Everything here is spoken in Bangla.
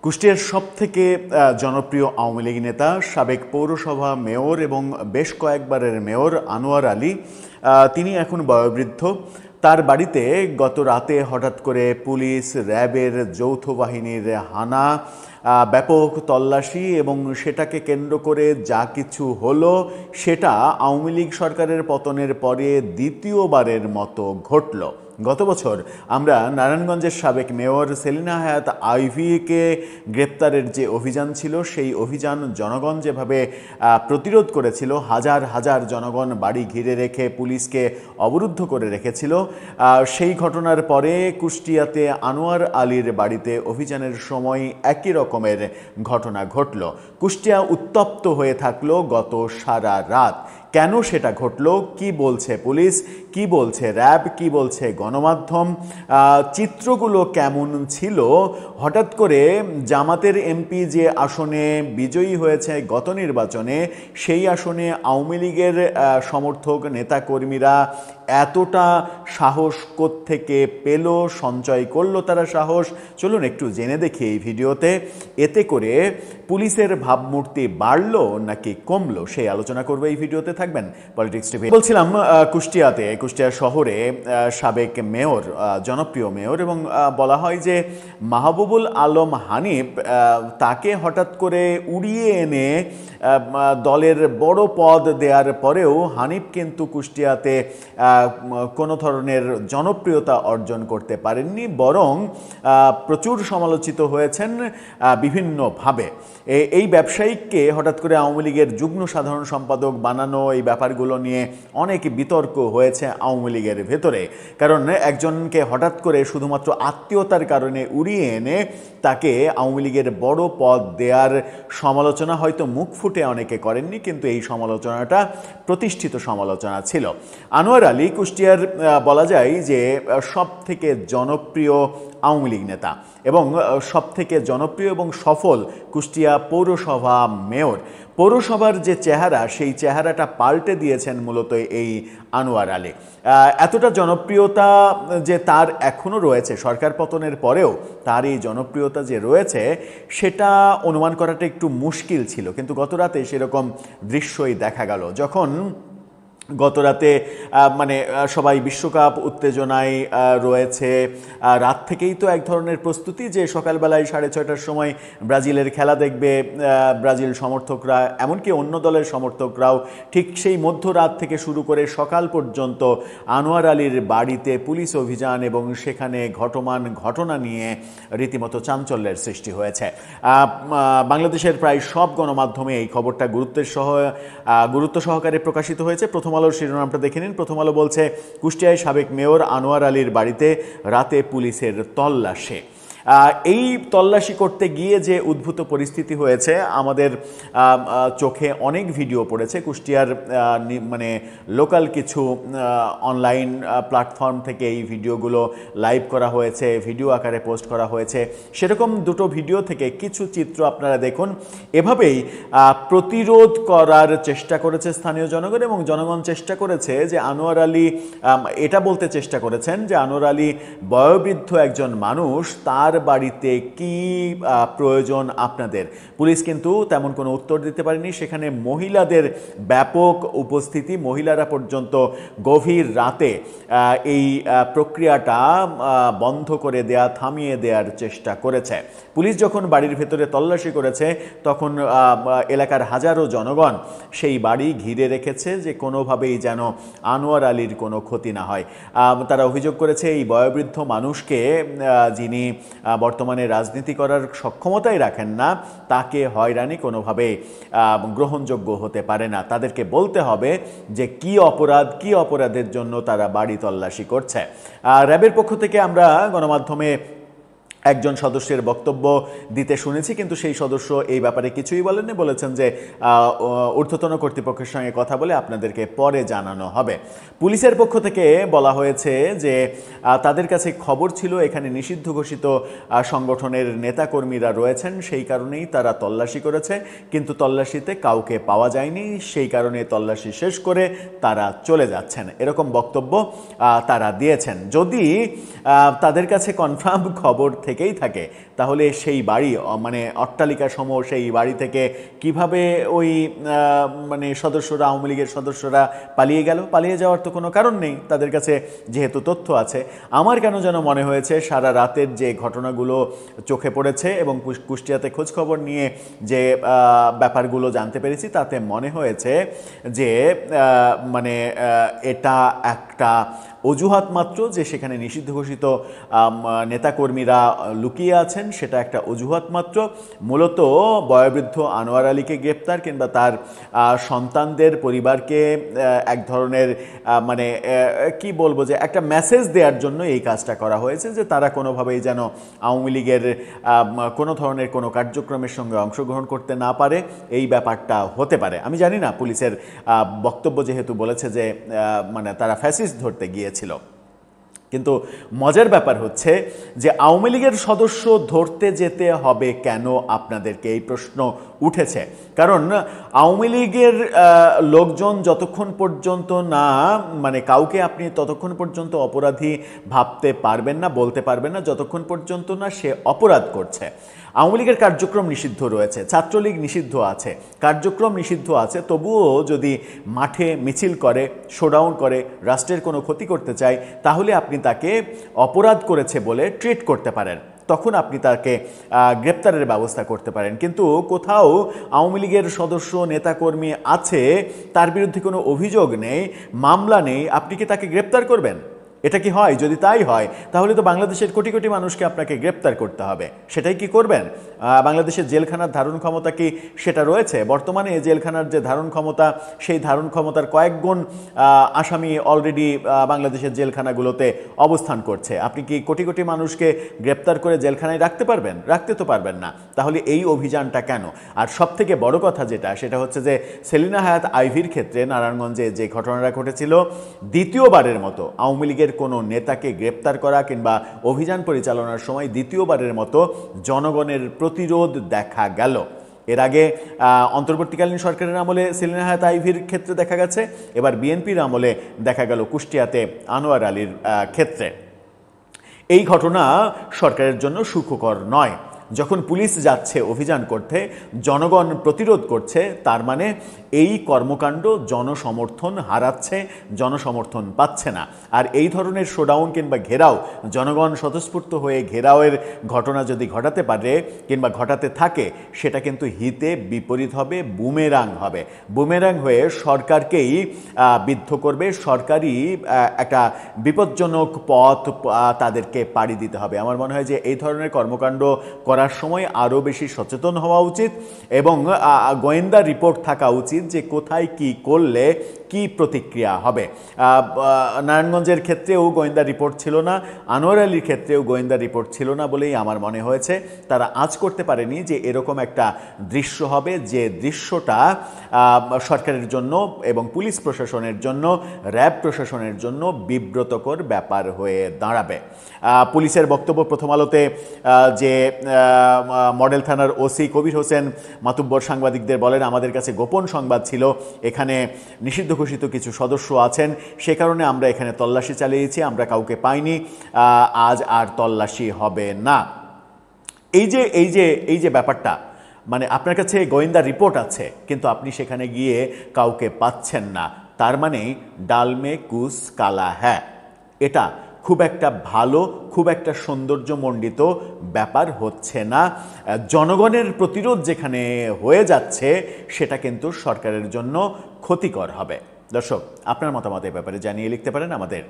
কুষ্টিয়ার সবথেকে জনপ্রিয় আওয়ামী লীগ নেতা সাবেক পৌরসভা মেয়র এবং বেশ কয়েকবারের মেয়র আনোয়ার আলী তিনি এখন বয়োবৃদ্ধ। তার বাড়িতে গত রাতে হঠাৎ করে পুলিশ র্যাবের যৌথ বাহিনীর হানা, ব্যাপক তল্লাশি এবং সেটাকে কেন্দ্র করে যা কিছু হলো সেটা আওয়ামী লীগ সরকারের পতনের পরে দ্বিতীয়বারের মতো ঘটল। গত বছর আমরা নারায়ণগঞ্জের সাবেক মেয়র সেলিনা হায়াত আইভিকে গ্রেপ্তারের যে অভিযান ছিল সেই অভিযান জনগণ যেভাবে প্রতিরোধ করেছিল, হাজার হাজার জনগণ বাড়ি ঘিরে রেখে পুলিশকে অবরুদ্ধ করে রেখেছিল, সেই ঘটনার পরে কুষ্টিয়াতে আনোয়ার আলীর বাড়িতে অভিযানের সময় একই রকমের ঘটনা ঘটল। কুষ্টিয়া উত্তপ্ত হয়ে থাকলো গত সারা রাত। কেন সেটা ঘটলো, কি বলছে পুলিশ, কি বলছে র্যাব, কি বলছে গণমাধ্যম, চিত্রগুলো কেমন ছিল? হঠাৎ করে জামাতের এমপি যে আসনে বিজয়ী হয়েছে গত নির্বাচনে, সেই আসনে আওয়ামী লীগের সমর্থক নেতাকর্মীরা এতটা সাহস কোত্থেকে পেল, সঞ্চয় করলো তারা সাহস? চলুন একটু জেনে দেখি এই ভিডিওতে। এতে করে পুলিশের ভাবমূর্তি বাড়লো নাকি কমলো সেই আলোচনা করবো এই ভিডিওতে। থাকবেন পলিটিক্স টিভি। বলছিলাম কুষ্টিয়া শহরে সাবেক মেয়র, জনপ্রিয় মেয়র এবং বলা হয় যে মাহবুবুল আলম হানিফ, তাকে হঠাৎ করে উড়িয়ে এনে দলের বড় পদ দেওয়ার পরেও হানিফ কিন্তু কুষ্টিয়াতে কোনো ধরনের জনপ্রিয়তা অর্জন করতে পারেননি, বরং প্রচুর সমালোচিত হয়েছেন বিভিন্নভাবে। এই ব্যবসায়িককে হঠাৎ করে আওয়ামী লীগের যুগ্ম সাধারণ সম্পাদক বানানো, এই ব্যাপারগুলো নিয়ে অনেক বিতর্ক হয়েছে আওয়ামী লীগের ভেতরে। কারণ একজনকে হঠাৎ করে শুধুমাত্র আত্মীয়তার কারণে উড়িয়ে এনে তাকে আওয়ামী লীগের বড় পদ দেওয়ার সমালোচনা হয়তো মুখ ফুটে অনেকে করেননি, কিন্তু এই সমালোচনাটা প্রতিষ্ঠিত সমালোচনা ছিল। আনোয়ার আলী কুষ্টিয়ার বলা যায় যে সব থেকে জনপ্রিয় আওয়ামী লীগ নেতা এবং সব থেকে জনপ্রিয় এবং সফল কুষ্টিয়া পৌরসভা মেয়র। পৌরসভার যে চেহারা, সেই চেহারাটা পাল্টে দিয়েছেন মূলত এই আনোয়ার আলী। এতটা জনপ্রিয়তা যে তার এখনও রয়েছে, সরকার পতনের পরেও তার এই জনপ্রিয়তা যে রয়েছে সেটা অনুমান করাটা একটু মুশকিল ছিল, কিন্তু গত রাতে সেরকম দৃশ্যই দেখা গেল। যখন গত রাতে সবাই বিশ্বকাপ উত্তেজনায় রয়েছে, রাত থেকেই তো এক ধরনের প্রস্তুতি যে সকালবেলায় 6:30টার সময় ব্রাজিলের খেলা দেখবে ব্রাজিল সমর্থকরা, এমনকি অন্য দলের সমর্থকরাও। ঠিক সেই মধ্যরাত থেকে শুরু করে সকাল পর্যন্ত আনোয়ার আলীর বাড়িতে পুলিশ অভিযান এবং সেখানে ঘটমান ঘটনা নিয়ে রীতিমতো চাঞ্চল্যের সৃষ্টি হয়েছে। বাংলাদেশের প্রায় সব গণমাধ্যমে এই খবরটা গুরুত্ব সহকারে প্রকাশিত হয়েছে। প্রথম আলোর শিরোনামটা দেখে নিন। প্রথম আলো বলছে, কুষ্টিয়ায় সাবেক মেয়র আনোয়ার আলীর বাড়িতে রাতে পুলিশের তল্লাশি। এই তল্লাশি করতে গিয়ে যে উদ্ভূত পরিস্থিতি হয়েছে, আমাদের চোখে অনেক ভিডিও পড়েছে। কুষ্টিয়ার লোকাল কিছু অনলাইন প্ল্যাটফর্ম থেকে এই ভিডিওগুলো লাইভ করা হয়েছে, ভিডিও আকারে পোস্ট করা হয়েছে। সেরকম দুটো ভিডিও থেকে কিছু চিত্র আপনারা দেখুন। এভাবেই প্রতিরোধ করার চেষ্টা করেছে স্থানীয় জনগণ এবং জনগণ চেষ্টা করেছে যে আনোয়ার আলী, এটা বলতে চেষ্টা করেছেন যে আনোয়ার আলী বয়োবৃদ্ধ একজন মানুষ, তার বাড়িতে কি প্রয়োজন আপনাদের? পুলিশ কিন্তু তেমন কোনো উত্তর দিতে পারেনি। সেখানে মহিলাদের ব্যাপক উপস্থিতি, মহিলারা পর্যন্ত গভীর রাতে এই প্রক্রিয়াটা বন্ধ করে দেয়া, থামিয়ে দেওয়ার চেষ্টা করেছে। পুলিশ যখন বাড়ির ভেতরে তল্লাশি করেছে তখন এলাকার হাজারো জনগণ সেই বাড়ি ঘিরে রেখেছে যে কোনোভাবেই যেন আনোয়ার আলীর কোনো ক্ষতি না হয়। তারা অভিযোগ করেছে এই বয়োবৃদ্ধ মানুষকে, যিনি বর্তমানে রাজনীতি করার সক্ষমতাই রাখেন না, তাকে হয়রানি কোনোভাবে গ্রহণযোগ্য হতে পারে না। তাদেরকে বলতে হবে যে কি অপরাধের জন্য তারা বাড়ি তল্লাশি করছে। র্যাবের পক্ষ থেকে আমরা গণমাধ্যমে একজন সদস্যের বক্তব্য দিতে শুনেছি, কিন্তু সেই সদস্য এই ব্যাপারে কিছুই বলেননি। বলেছেন যে ঊর্ধ্বতন কর্তৃপক্ষের সঙ্গে কথা বলে আপনাদেরকে পরে জানানো হবে। পুলিশের পক্ষ থেকে বলা হয়েছে যে তাদের কাছে খবর ছিল এখানে নিষিদ্ধ ঘোষিত সংগঠনের নেতাকর্মীরা রয়েছেন, সেই কারণেই তারা তল্লাশি করেছে, কিন্তু তল্লাশিতে কাউকে পাওয়া যায়নি, সেই কারণে তল্লাশি শেষ করে তারা চলে যাচ্ছেন, এরকম বক্তব্য তারা দিয়েছেন। যদি তাদের কাছে কনফার্ম খবর থেকেই থাকে তাহলে সেই বাড়ি মানে অট্টালিকা সম সেই বাড়ি থেকে কিভাবে ওই মানে সদস্যরা, আওয়ামী লীগের সদস্যরা পালিয়ে গেল? পালিয়ে যাওয়ার তো কোনো কারণ নেই তাদের কাছে, যেহেতু তথ্য আছে। আমার কেন যেন মনে হয়েছে সারা রাতের যে ঘটনাগুলো চোখে পড়েছে এবং কুষ্টিয়াতে খোঁজখবর নিয়ে যে ব্যাপারগুলো জানতে পেরেছি, তাতে মনে হয়েছে যে মানে এটা একটা অজুহাত মাত্র, যে সেখানে নিষিদ্ধ ঘোষিত নেতাকর্মীরা লুকিয়ে আছেন, সেটা একটা অজুহাত মাত্র। মূলত বয়োবৃদ্ধ আনোয়ার আলীকে গ্রেপ্তার কিংবা তার সন্তানদের পরিবারকে এক ধরনের মানে কি বলবো, যে একটা মেসেজ দেওয়ার জন্য এই কাজটা করা হয়েছে, যে তারা কোনোভাবেই যেন আওয়ামী লীগের কোনো ধরনের কোনো কার্যক্রমের সঙ্গে অংশগ্রহণ করতে না পারে, এই ব্যাপারটা হতে পারে। আমি জানি না, পুলিশের বক্তব্য যেহেতু বলেছে যে মানে তারা ফ্যাসিস্ট ধরতে গিয়েছিল, কিন্তু মজার ব্যাপার হচ্ছে যে আওয়ামী লীগের সদস্য ধরতে যেতে হবে কেন আপনাদেরকে, এই প্রশ্ন উঠেছে। কারণ আওয়ামী লীগের লোকজন যতক্ষণ পর্যন্ত না মানে কাউকে আপনি ততক্ষণ পর্যন্ত অপরাধী ভাবতে পারবেন না, বলতে পারবেন না, যতক্ষণ পর্যন্ত না সে অপরাধ করছে। আওয়ামী লীগের কার্যক্রম নিষিদ্ধ রয়েছে, ছাত্রলীগ নিষিদ্ধ আছে, কার্যক্রম নিষিদ্ধ আছে, তবুও যদি মাঠে মিছিল করে, শোডাউন করে, রাষ্ট্রের কোনো ক্ষতি করতে চায়, তাহলে আপনি তাকে অপরাধ করেছে বলে ট্রিট করতে পারেন, তখন আপনি তাকে গ্রেপ্তারের ব্যবস্থা করতে পারেন। কিন্তু কোথাও আওয়ামী লীগের সদস্য নেতাকর্মী আছে, তার বিরুদ্ধে কোনো অভিযোগ নেই, মামলা নেই, আপনি কি তাকে গ্রেপ্তার করবেন? এটা কি হয়? যদি তাই হয়, তাহলে তো বাংলাদেশের কোটি কোটি মানুষকে আপনাকে গ্রেপ্তার করতে হবে। সেটাই কি করবেন? বাংলাদেশের জেলখানার ধারণ ক্ষমতা কি সেটা রয়েছে? বর্তমানে জেলখানার যে ধারণ ক্ষমতা, সেই ধারণ ক্ষমতার কয়েক গুণ আসামি অলরেডি বাংলাদেশের জেলখানাগুলোতে অবস্থান করছে। আপনি কি কোটি কোটি মানুষকে গ্রেপ্তার করে জেলখানায় রাখতে পারবেন? রাখতে তো পারবেন না। তাহলে এই অভিযানটা কেন? আর সবথেকে বড় কথা যেটা, সেটা হচ্ছে যে সেলিনা হায়াৎ আইভীর ক্ষেত্রে নারায়ণগঞ্জে যে ঘটনাটা ঘটেছিল, দ্বিতীয়বারের মতো আওয়ামী লীগের কোনো নেতাকে গ্রেপ্তার করা কিংবা অভিযান পরিচালনার সময় দ্বিতীয়বারের মতো জনগণের প্রতিরোধ দেখা গেল। এর আগে অন্তর্বর্তীকালীন সরকারের আমলে সেলিনা হায়াৎ আইভীর ক্ষেত্রে দেখা গেছে, এবার বিএনপির আমলে দেখা গেল কুষ্টিয়াতে আনোয়ার আলীর ক্ষেত্রে। এই ঘটনা সরকারের জন্য সুখকর নয়। যখন পুলিশ যাচ্ছে অভিযান করতে, জনগণ প্রতিরোধ করছে, তার মানে এই কর্মকাণ্ড জনসমর্থন হারাচ্ছে, জনসমর্থন পাচ্ছে না। আর এই ধরনের শোডাউন কিংবা ঘেরাও, জনগণ স্বতঃস্ফূর্ত হয়ে ঘেরাওয়ের ঘটনা যদি ঘটাতে পারে কিংবা ঘটাতে থাকে, সেটা কিন্তু হিতে বিপরীত হবে, বুমেরাং হবে। বুমেরাং হয়ে সরকারকেই বিদ্ধ করবে, সরকারই একটা বিপজ্জনক পথ তাদেরকে পাড়ি দিতে হবে। আমার মনে হয় যে এই ধরনের কর্মকাণ্ড করার সময় আরও বেশি সচেতন হওয়া উচিত এবং গোয়েন্দা রিপোর্ট থাকা উচিত যে কোথায় কি করলে কি প্রতিক্রিয়া হবে। নারায়ণগঞ্জের ক্ষেত্রেও গোয়েন্দা রিপোর্ট ছিল না, আনোয়ার আলীর ক্ষেত্রেও গোয়েন্দা রিপোর্ট ছিল না বলেই আমার মনে হয়েছে তারা আজ করতে পারেনি যে এরকম একটা দৃশ্য হবে, যে দৃশ্যটা সরকারের জন্য এবং পুলিশ প্রশাসনের জন্য, র্যাব প্রশাসনের জন্য বিব্রতকর ব্যাপার হয়ে দাঁড়াবে। পুলিশের বক্তব্য প্রথম আলোতে যে মডেল থানার ওসি কবির হোসেন মাতুব্বর সাংবাদিকদের বলেন, আমাদের কাছে গোপন সংবাদ ছিল এখানে নিষিদ্ধ ঘোষিত কিছু সদস্য আছেন, সে কারণে আমরা এখানে তল্লাশি চালিয়েছি, আমরা কাউকে পাইনি, আজ আর তল্লাশি হবে না। এই যে ব্যাপারটা, মানে আপনার কাছে গোয়েন্দা রিপোর্ট আছে কিন্তু আপনি সেখানে গিয়ে কাউকে পাচ্ছেন না, তার মানে ডালমে কুস কালা হ্যাঁ, এটা খুব একটা ভালো, খুব একটা সৌন্দর্যমণ্ডিত ব্যাপার হচ্ছে না। জনগণের প্রতিরোধ যেখানে হয়ে যাচ্ছে, সেটা কিন্তু সরকারের জন্য ক্ষতিকর হবে। দর্শক, আপনার মতামত এ ব্যাপারে জানিয়ে লিখতে পারেন আমাদের